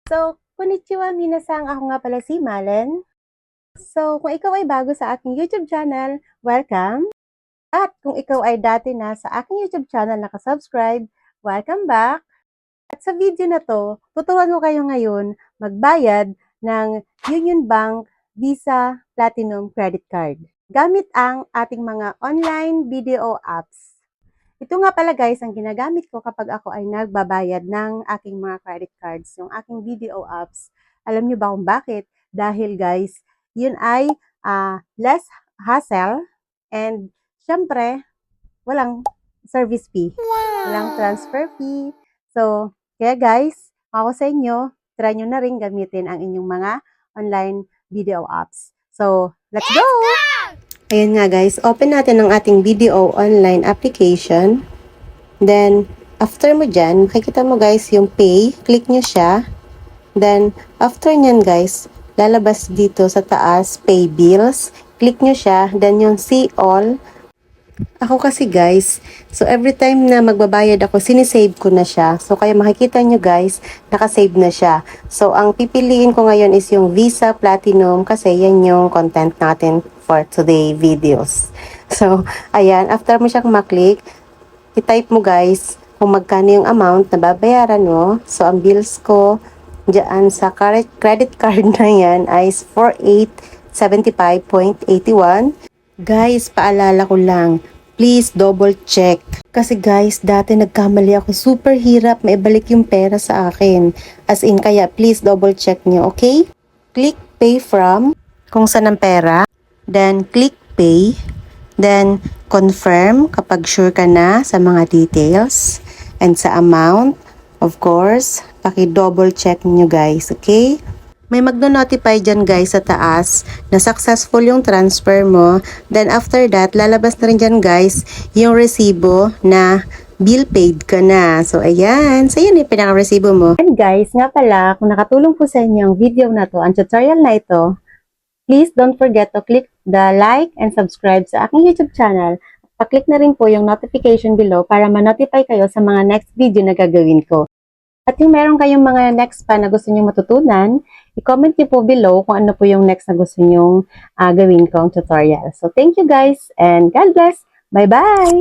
So, konnichiwa minasan, ako nga pala si Malen. So, kung ikaw ay bago sa aking YouTube channel, welcome. At kung ikaw ay dati na sa aking YouTube channel nakasubscribe, welcome back. At sa video na to, tuturuan ko kayo ngayon magbayad ng Union Bank Visa Platinum Credit Card gamit ang ating mga online video apps. Ito nga pala guys, ang ginagamit ko kapag ako ay nagbabayad ng aking mga credit cards, yung aking video apps. Alam nyo ba kung bakit? Dahil guys, yun ay less hassle and syempre, walang service fee. Walang transfer fee. So, kaya guys, ako sa inyo, try nyo na rin gamitin ang inyong mga online video apps. So, let's go! Ayan nga guys, open natin ang ating video online application. Then, after mo dyan, makikita mo guys yung pay. Click nyo siya. Then, after nyan guys, lalabas dito sa taas, pay bills. Click nyo siya. Then, yung see all. Ako kasi guys, so every time na magbabayad ako, sinisave ko na siya. So, kaya makikita nyo guys, nakasave na siya. So, ang pipiliin ko ngayon is yung Visa Platinum kasi yan yung content natin for today videos. So, ayan, after mo siyang maklik, i-type mo guys kung magkano yung amount na babayaran mo. So, ang bills ko dyan sa credit card na yan ay 4875.81. Guys, paalala ko lang, please double check. Kasi guys, dati nagkamali ako. Super hirap maibalik yung pera sa akin. As in, kaya please double check nyo, okay? Click pay from, kung saan ang pera. Then, click pay. Then, confirm kapag sure ka na sa mga details. And sa amount, of course, paki-double check nyo guys, okay? May magno-notify dyan guys sa taas na successful yung transfer mo. Then after that, lalabas na rin dyan guys yung resibo na bill paid ka na. So ayan, so yun yung pinaka-resibo mo. And guys, nga pala, kung nakatulong po sa inyo ang video na to, ang tutorial na ito, please don't forget to click the like and subscribe sa aking YouTube channel. Pa-click na rin po yung notification below para ma-notify kayo sa mga next video na gagawin ko. At yung meron kayong mga next pa na gusto nyo matutunan, i-comment nyo po below kung ano po yung next na gusto nyong gawin kong tutorial. So, thank you guys and God bless! Bye-bye!